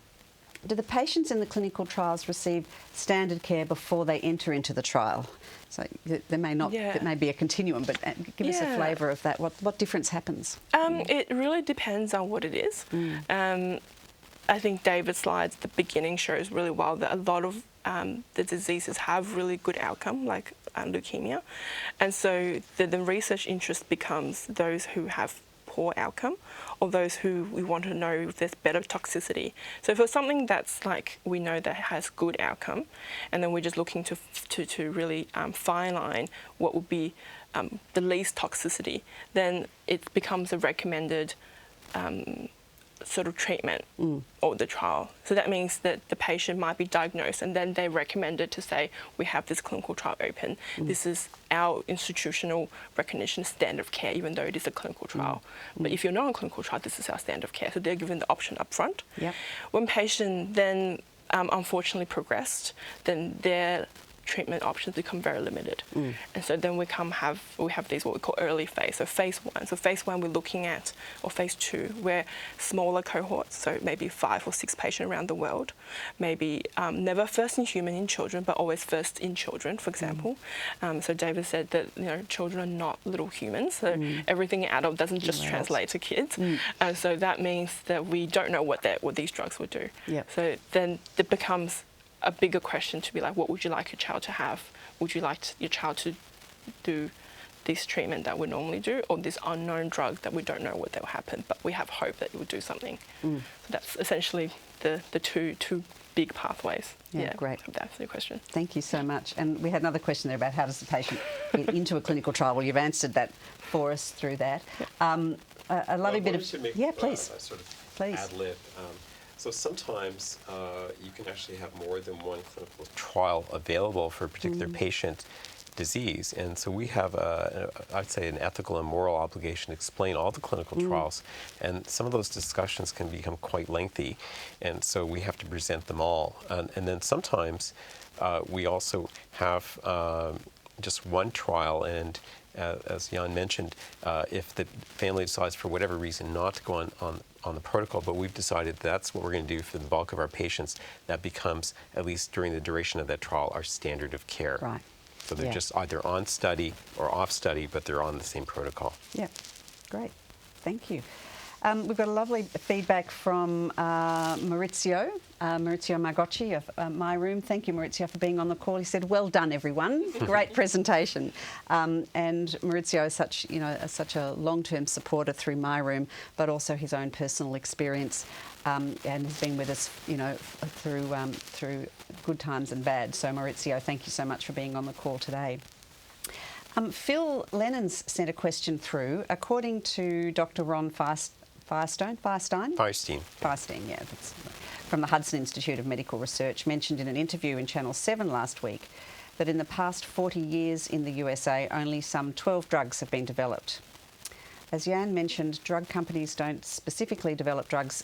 do the patients in the clinical trials receive standard care before they enter into the trial? So there may not, it may be a continuum, but give us a flavour of that. What difference happens? It really depends on what it is. I think David's slides at the beginning shows really well that a lot of the diseases have really good outcome, like leukemia. And so the research interest becomes those who have poor outcome, or those who we want to know if there's better toxicity. So for something that's like we know that has good outcome, and then we're just looking to really fine line what would be the least toxicity, then it becomes a recommended sort of treatment or the trial. So that means that the patient might be diagnosed, and then they're recommended to say, we have this clinical trial open. This is our institutional recognition standard of care, even though it is a clinical trial. But if you're not on clinical trial, this is our standard of care. So they're given the option up front. When patient then unfortunately progressed, then their treatment options become very limited. And so then we have these what we call early phase, so phase 1. So phase 1 we're looking at, or phase 2, where smaller cohorts, so maybe 5 or 6 patients around the world, maybe never first in human in children, but always first in children, for example. So David said that children are not little humans, so everything in adult doesn't just translate to kids. And so that means that we don't know what these drugs will do. Yep. So then it becomes a bigger question to be like, what would you like your child to have? Would you like your child to do this treatment that we normally do, or this unknown drug that we don't know what will happen, but we have hope that it will do something? So that's essentially the two big pathways. Yeah, great. That's the question. Thank you so much. And we had another question there about how does the patient get into a clinical trial? Well, you've answered that for us through that. Yep. A lovely bit of... Yeah, please. Sort of Please. ad lib. So sometimes you can actually have more than one clinical trial available for a particular patient disease. And so we have, I'd say, an ethical and moral obligation to explain all the clinical trials. And some of those discussions can become quite lengthy. And so we have to present them all. And then sometimes we also have just one trial. And as Jan mentioned, if the family decides for whatever reason not to go on the protocol, but we've decided that's what we're going to do for the bulk of our patients, that becomes, at least during the duration of that trial, our standard of care. Right. So they're just either on study or off study, but they're on the same protocol. Yeah, great. Thank you. We've got a lovely feedback from Maurizio Margocci of My Room. Thank you, Maurizio, for being on the call. He said, "Well done, everyone. Great presentation." And Maurizio is such a long-term supporter through My Room, but also his own personal experience, and has been with us, through good times and bad. So, Maurizio, thank you so much for being on the call today. Phil Lennon's sent a question through. According to Dr. Ron Firestein, yeah, that's from the Hudson Institute of Medical Research, mentioned in an interview in Channel 7 last week that in the past 40 years in the USA, only some 12 drugs have been developed. As Jan mentioned, drug companies don't specifically develop drugs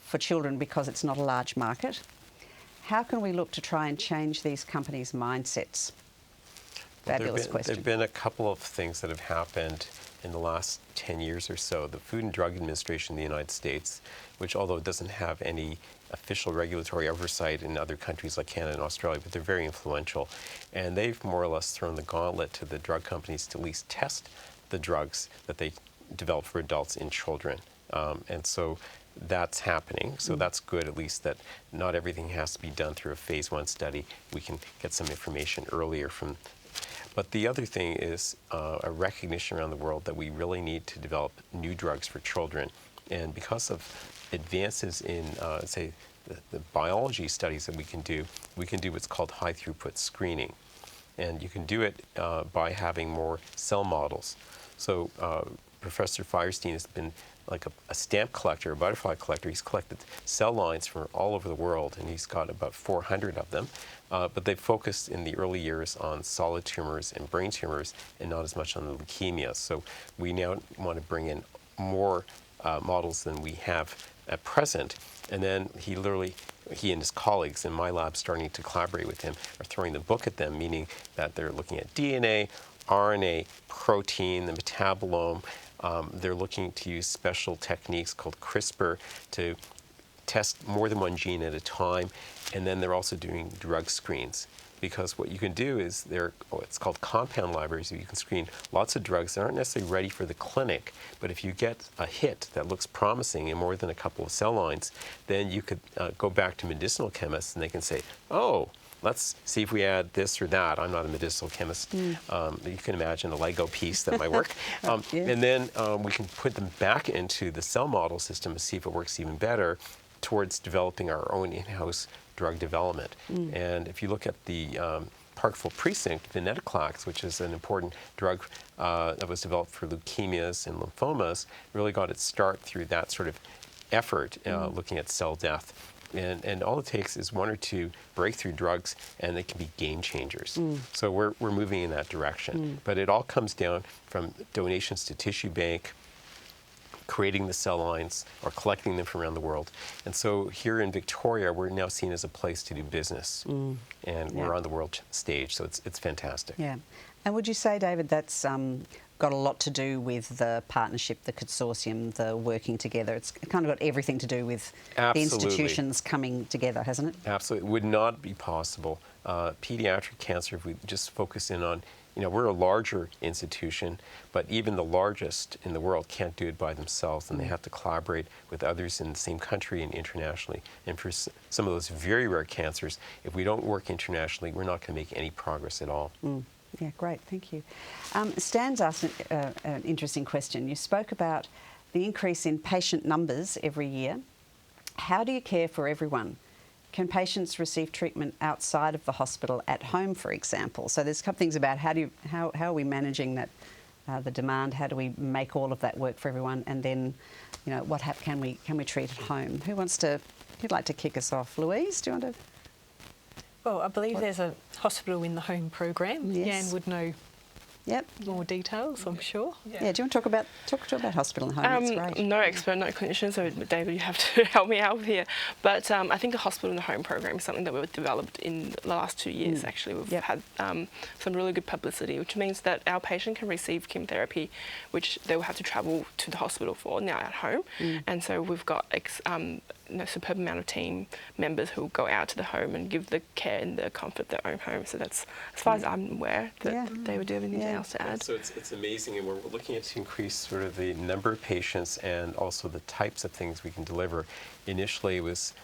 for children because it's not a large market. How can we look to try and change these companies' mindsets? Fabulous question. There have been a couple of things that have happened in the last 10 years or so. The Food and Drug Administration in the United States, which although it doesn't have any official regulatory oversight in other countries like Canada and Australia, but they're very influential. And they've more or less thrown the gauntlet to the drug companies to at least test the drugs that they develop for adults in children. And so that's happening. So that's good, at least, that not everything has to be done through a phase 1 study. We can get some information earlier from. But the other thing is a recognition around the world that we really need to develop new drugs for children. And because of advances in, say, the biology studies that we can do what's called high throughput screening. And you can do it by having more cell models. So Professor Firestein has been like a stamp collector, a butterfly collector. He's collected cell lines from all over the world, and he's got about 400 of them. But they've focused in the early years on solid tumors and brain tumors and not as much on the leukemias. So we now want to bring in more models than we have at present. And then he and his colleagues in my lab, starting to collaborate with him, are throwing the book at them, meaning that they're looking at DNA, RNA, protein, the metabolome. They're looking to use special techniques called CRISPR to test more than one gene at a time. And then they're also doing drug screens. Because what you can do is it's called compound libraries. You can screen lots of drugs that aren't necessarily ready for the clinic, but if you get a hit that looks promising in more than a couple of cell lines, then you could go back to medicinal chemists and they can say, oh, let's see if we add this or that. I'm not a medicinal chemist. You can imagine a Lego piece that might work. And then we can put them back into the cell model system to see if it works even better towards developing our own in-house drug development. And if you look at the Parkville precinct, venetoclax, which is an important drug that was developed for leukemias and lymphomas, really got its start through that sort of effort looking at cell death. And all it takes is one or two breakthrough drugs, and they can be game changers. So we're moving in that direction. But it all comes down from donations to tissue bank, creating the cell lines or collecting them from around the world. And so here in Victoria, we're now seen as a place to do business. And we're on the world stage, so it's fantastic. Yeah. And would you say, David, that's got a lot to do with the partnership, the consortium, the working together? It's kind of got everything to do with the institutions coming together, hasn't it? Absolutely. It would not be possible. Pediatric cancer, if we just focus in on, we're a larger institution, but even the largest in the world can't do it by themselves, and they have to collaborate with others in the same country and internationally. And for some of those very rare cancers, if we don't work internationally, we're not going to make any progress at all. Yeah, great, thank you. Stan's asked an interesting question. You spoke about the increase in patient numbers every year. How do you care for everyone? Can patients receive treatment outside of the hospital at home, for example? So there's a couple of things about how are we managing that, the demand? How do we make all of that work for everyone? And then, what can we treat at home? Who'd like to kick us off? Louise, do you want to? Well, I believe there's a hospital in the home program. Yes. Jan would know more details, I'm sure. Yeah, do you want to talk about hospital and home? That's great. No expert, no clinician, so David, you have to help me out here. But I think the hospital in the home program is something that we've developed in the last 2 years, actually. We've had some really good publicity, which means that our patient can receive chemotherapy, which they will have to travel to the hospital for, now at home. And so we've got superb amount of team members who will go out to the home and give the care in the comfort of their own home. So that's, as far as I'm aware, that David, do you have anything else to add? So it's amazing, and we're looking at to increase sort of the number of patients and also the types of things we can deliver. Initially, it was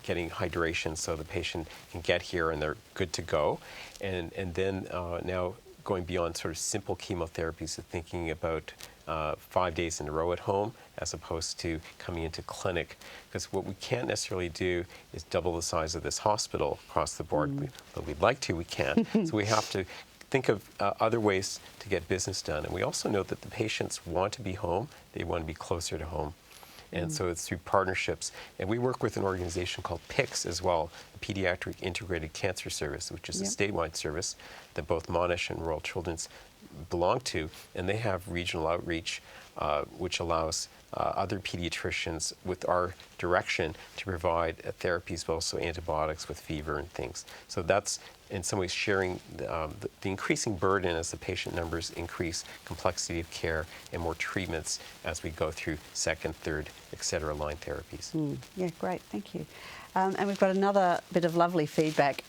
getting hydration so the patient can get here and they're good to go, and then now going beyond sort of simple chemotherapies to thinking about 5 days in a row at home as opposed to coming into clinic, because what we can't necessarily do is double the size of this hospital across the board. But we'd like to, we can't. So we have to think of other ways to get business done. And we also know that the patients want to be home, they want to be closer to home. And so it's through partnerships. And we work with an organization called PICS as well, the Pediatric Integrated Cancer Service, which is a statewide service that both Monash and Royal Children's belong to. And they have regional outreach, which allows other pediatricians with our direction to provide therapies, but also antibiotics with fever and things. So that's in some ways sharing the increasing burden as the patient numbers increase, complexity of care, and more treatments as we go through second, third, etc. line therapies. Yeah, great, thank you. And we've got another bit of lovely feedback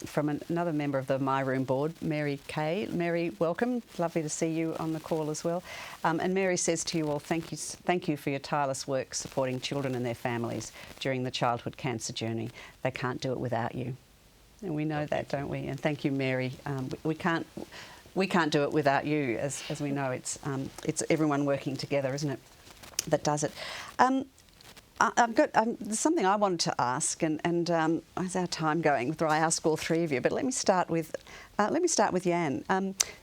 from another member of the My Room board, Mary Kay. Mary, welcome. Lovely to see you on the call as well. And Mary says to you all, thank you for your tireless work supporting children and their families during the childhood cancer journey. They can't do it without you. And we know that, don't we? And thank you, Mary. We can't do it without you, as we know. It's everyone working together, isn't it, that does it. There's something I wanted to ask, and how's our time going? Whether I ask all three of you, but let me start with Jan,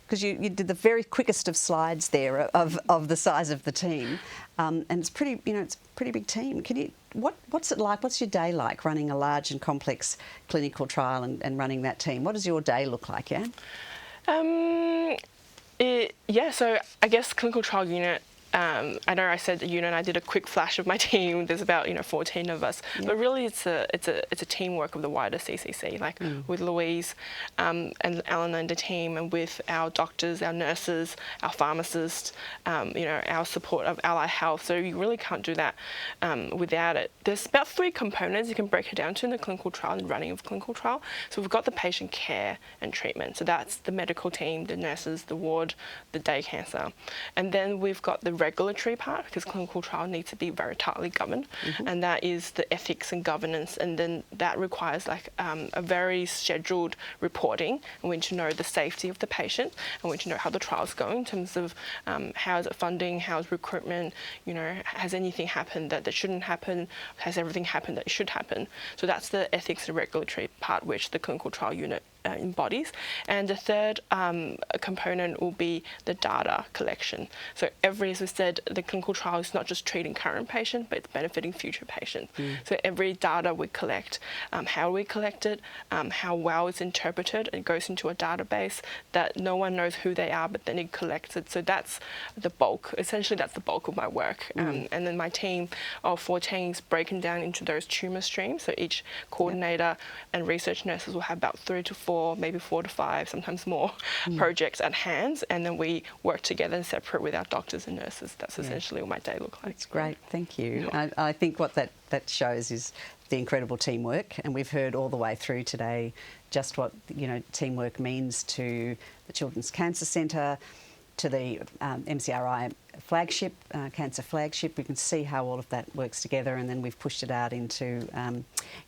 because you did the very quickest of slides there of the size of the team, and it's pretty big team. What's it like? What's your day like running a large and complex clinical trial and running that team? What does your day look like, Jan? So I guess clinical trial unit. I know I said the unit. I did a quick flash of my team. There's about 14 of us, but really it's a teamwork of the wider CCC. With Louise and Alan and the team, and with our doctors, our nurses, our pharmacists, our support of Ally Health. So you really can't do that without it. There's about 3 components you can break it down to in the clinical trial and running of clinical trial. So we've got the patient care and treatment. So that's the medical team, the nurses, the ward, the day cancer, and then we've got the regulatory part, because clinical trial needs to be very tightly governed, and that is the ethics and governance, and then that requires a very scheduled reporting, and we need to know the safety of the patient, and we need to know how the trial's going in terms of how is it funding, how's recruitment, has anything happened that shouldn't happen, has everything happened that should happen. So that's the ethics and regulatory part which the clinical trial unit in bodies. And the third component will be the data collection. So as we said, the clinical trial is not just treating current patients, but it's benefiting future patients. So every data we collect, how we collect it, how well it's interpreted, it goes into a database that no one knows who they are, but then it collects it. So that's the bulk. Essentially, that's the bulk of my work. And then my team of 14 is broken down into those tumour streams. So each coordinator and research nurses will have about 3 to 4, maybe 4 to 5, sometimes more projects at hand. And then we work together and separate with our doctors and nurses. That's essentially what my day looks like. That's great. Thank you. I think what that shows is the incredible teamwork, and we've heard all the way through today just what teamwork means to the Children's Cancer Centre, to the MCRI flagship, cancer flagship. We can see how all of that works together, and then we've pushed it out into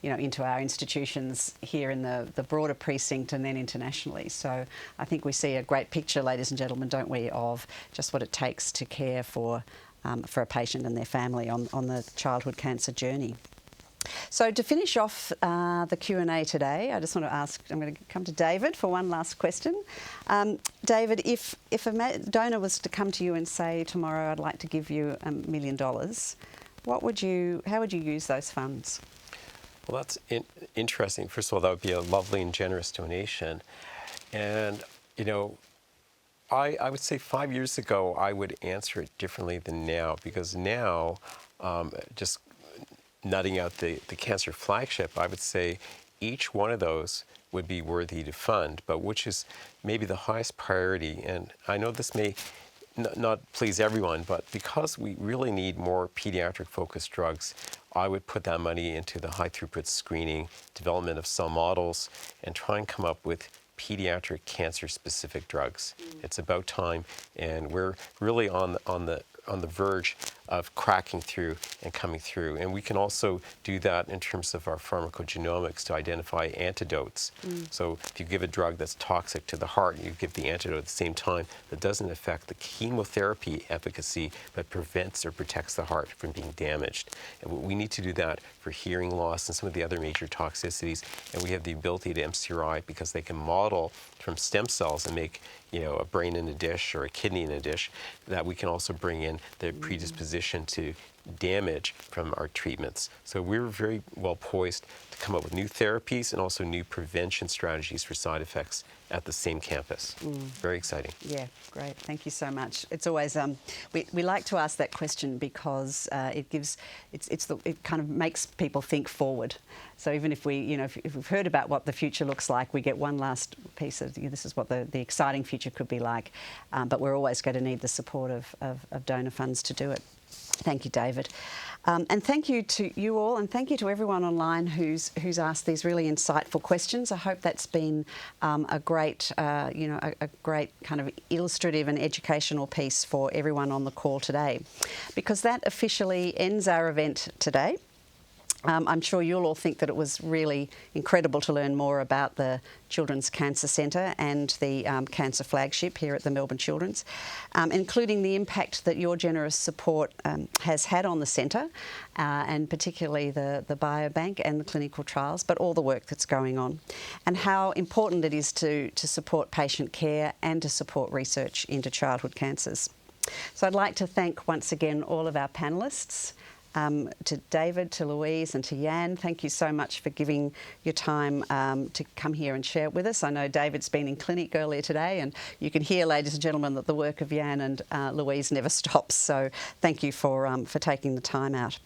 into our institutions here in the broader precinct and then internationally. So I think we see a great picture, ladies and gentlemen, don't we, of just what it takes to care for a patient and their family on the childhood cancer journey. So to finish off the Q&A today, I just want to ask, I'm going to come to David for one last question. David, if a donor was to come to you and say, tomorrow I'd like to give you $1 million, how would you use those funds? Well, that's interesting. First of all, that would be a lovely and generous donation. And, I would say 5 years ago, I would answer it differently than now, because now, just nutting out the cancer flagship, I would say each one of those would be worthy to fund, but which is maybe the highest priority. And I know this may not please everyone, but because we really need more pediatric-focused drugs, I would put that money into the high-throughput screening, development of cell models, and try and come up with pediatric cancer-specific drugs. It's about time, and we're really on the verge of cracking through and coming through. And we can also do that in terms of our pharmacogenomics to identify antidotes. So if you give a drug that's toxic to the heart, you give the antidote at the same time, that doesn't affect the chemotherapy efficacy, but prevents or protects the heart from being damaged. And we need to do that for hearing loss and some of the other major toxicities. And we have the ability to MCRI, because they can model from stem cells and make a brain in a dish or a kidney in a dish, that we can also bring in the predisposition to damage from our treatments. So we're very well poised to come up with new therapies and also new prevention strategies for side effects at the same campus. Very exciting. Yeah, great. Thank you so much. It's always we like to ask that question because it kind of makes people think forward. So even if if we've heard about what the future looks like, we get one last piece of this is what the exciting future could be like. But we're always going to need the support of donor funds to do it. Thank you, David. And thank you to you all, and thank you to everyone online who's asked these really insightful questions. I hope that's been a great kind of illustrative and educational piece for everyone on the call today, because that officially ends our event today. I'm sure you'll all think that it was really incredible to learn more about the Children's Cancer Centre and the cancer flagship here at the Melbourne Children's, including the impact that your generous support has had on the centre, and particularly the biobank and the clinical trials, but all the work that's going on, and how important it is to support patient care and to support research into childhood cancers. So I'd like to thank once again all of our panellists. To David, to Louise and to Jan, thank you so much for giving your time to come here and share it with us. I know David's been in clinic earlier today, and you can hear, ladies and gentlemen, that the work of Jan and Louise never stops. So thank you for taking the time out.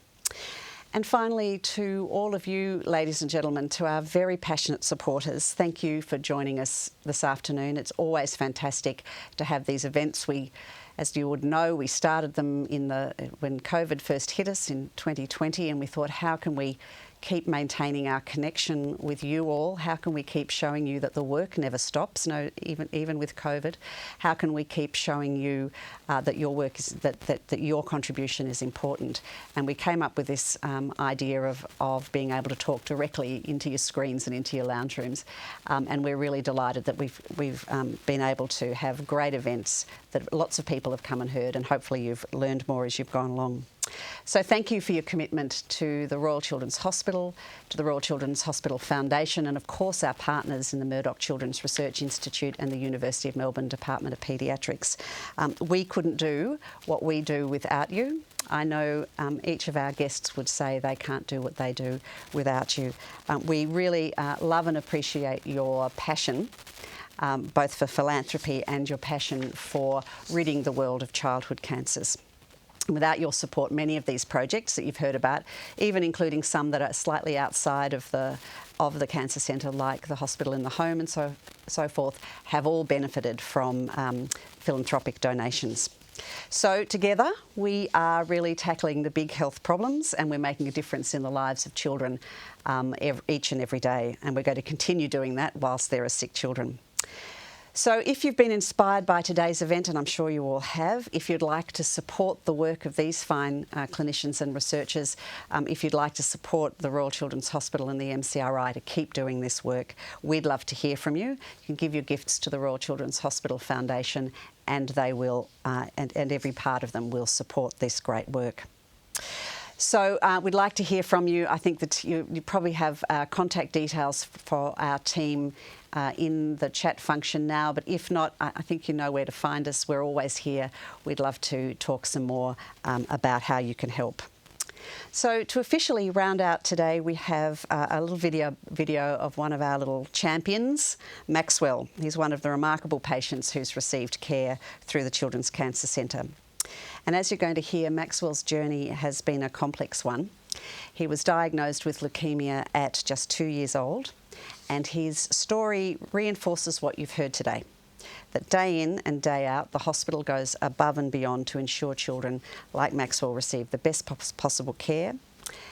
And finally, to all of you, ladies and gentlemen, to our very passionate supporters, thank you for joining us this afternoon. It's always fantastic to have these events. As you would know, we started them when COVID first hit us in 2020, and we thought, how can we keep maintaining our connection with you all? How can we keep showing you that the work never stops, even with COVID? How can we keep showing you that your work is that your contribution is important? And we came up with this idea of being able to talk directly into your screens and into your lounge rooms, and we're really delighted that we've been able to have great events that lots of people people have come and heard, and hopefully you've learned more as you've gone along. So thank you for your commitment to the Royal Children's Hospital, to the Royal Children's Hospital Foundation, and of course our partners in the Murdoch Children's Research Institute and the University of Melbourne Department of Paediatrics. We couldn't do what we do without you. I know each of our guests would say they can't do what they do without you. We really love and appreciate your passion, both for philanthropy and your passion for ridding the world of childhood cancers. Without your support, many of these projects that you've heard about, even including some that are slightly outside of the cancer centre, like the hospital in the home and so forth, have all benefited from philanthropic donations. So together we are really tackling the big health problems, and we're making a difference in the lives of children each and every day, and we're going to continue doing that whilst there are sick children. So if you've been inspired by today's event, and I'm sure you all have, if you'd like to support the work of these fine clinicians and researchers, if you'd like to support the Royal Children's Hospital and the MCRI to keep doing this work, we'd love to hear from you. You can give your gifts to the Royal Children's Hospital Foundation, and they will, and every part of them will support this great work. So we'd like to hear from you. I think that you probably have contact details for our team in the chat function now, but if not, I think you know where to find us. We're always here. We'd love to talk some more about how you can help. So to officially round out today, we have a little video of one of our little champions, Maxwell. He's one of the remarkable patients who's received care through the Children's Cancer Centre. And as you're going to hear, Maxwell's journey has been a complex one. He was diagnosed with leukaemia at just 2 years old, and his story reinforces what you've heard today, that day in and day out, the hospital goes above and beyond to ensure children like Maxwell receive the best possible care,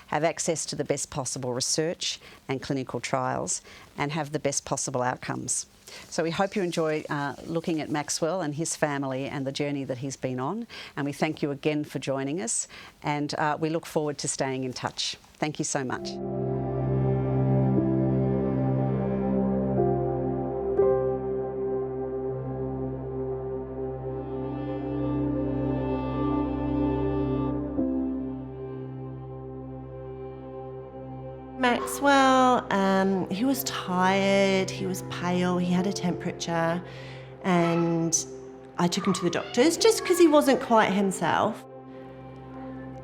have access to the best possible research and clinical trials, and have the best possible outcomes. So we hope you enjoy looking at Maxwell and his family and the journey that he's been on, and we thank you again for joining us, and we look forward to staying in touch. Thank you so much. Maxwell, he was tired, he was pale, he had a temperature, and I took him to the doctors just because he wasn't quite himself.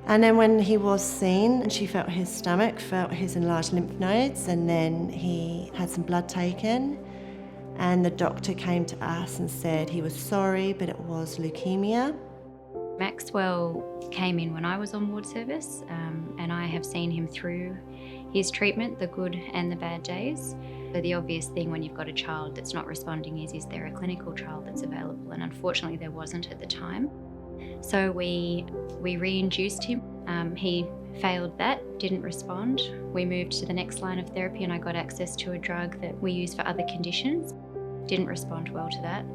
And then when he was seen, she felt his stomach, felt his enlarged lymph nodes, and then he had some blood taken, and the doctor came to us and said he was sorry, but it was leukemia. Maxwell came in when I was on ward service, and I have seen him through his treatment, the good and the bad days. So the obvious thing when you've got a child that's not responding is there a clinical trial that's available? And unfortunately there wasn't at the time. So we re-induced him. He failed that, didn't respond. We moved to the next line of therapy, and I got access to a drug that we use for other conditions. Didn't respond well to that.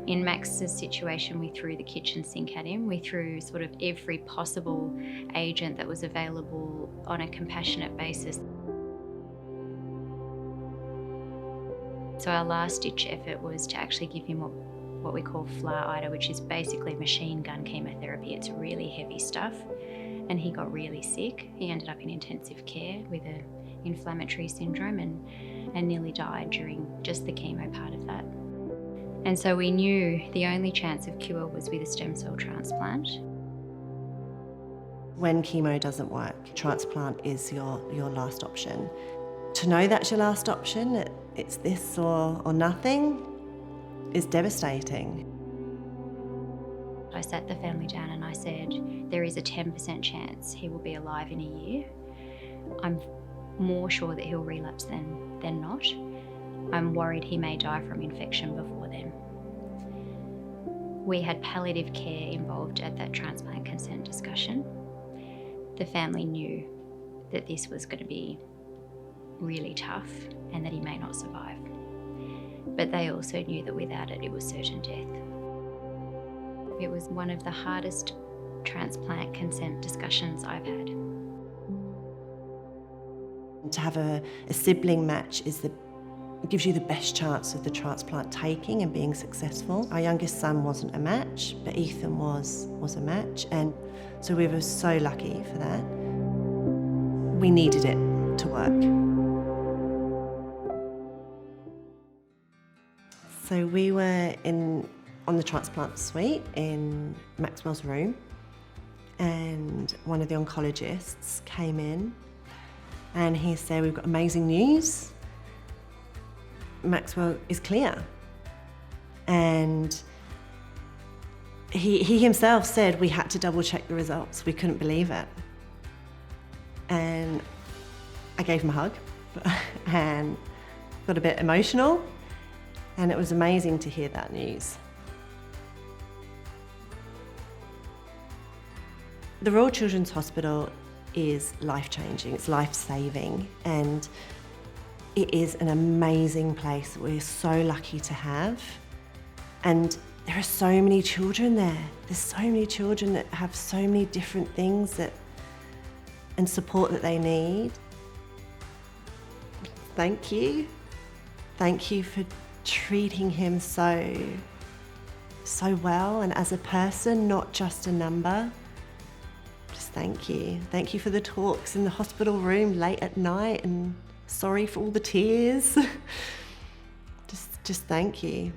In Max's situation, we threw the kitchen sink at him. We threw sort of every possible agent that was available on a compassionate basis. So our last ditch effort was to actually give him what we call FLAR-IDA, which is basically machine gun chemotherapy. It's really heavy stuff, and he got really sick. He ended up in intensive care with an inflammatory syndrome and nearly died during just the chemo part of that. And so we knew the only chance of cure was with a stem cell transplant. When chemo doesn't work, transplant is your last option. To know that's your last option, it's this or nothing, is devastating. I sat the family down and I said, there is a 10% chance he will be alive in a year. I'm more sure that he'll relapse than not. I'm worried he may die from infection before then. We had palliative care involved at that transplant consent discussion. The family knew that this was going to be really tough and that he may not survive. But they also knew that without it, it was certain death. It was one of the hardest transplant consent discussions I've had. To have a sibling match is It gives you the best chance of the transplant taking and being successful. Our youngest son wasn't a match, but Ethan was a match, and so we were so lucky for that. We needed it to work. So we were on the transplant suite in Maxwell's room, and one of the oncologists came in and he said, "We've got amazing news. Maxwell is clear." And he himself said we had to double check the results. We couldn't believe it. And I gave him a hug and got a bit emotional, and it was amazing to hear that news. The Royal Children's Hospital is life-changing, it's life-saving, and it is an amazing place that we're so lucky to have. And there are so many children there. There's so many children that have so many different things and support that they need. Thank you. Thank you for treating him so well, and as a person, not just a number. Just thank you. Thank you for the talks in the hospital room late at night, and sorry for all the tears. Just thank you.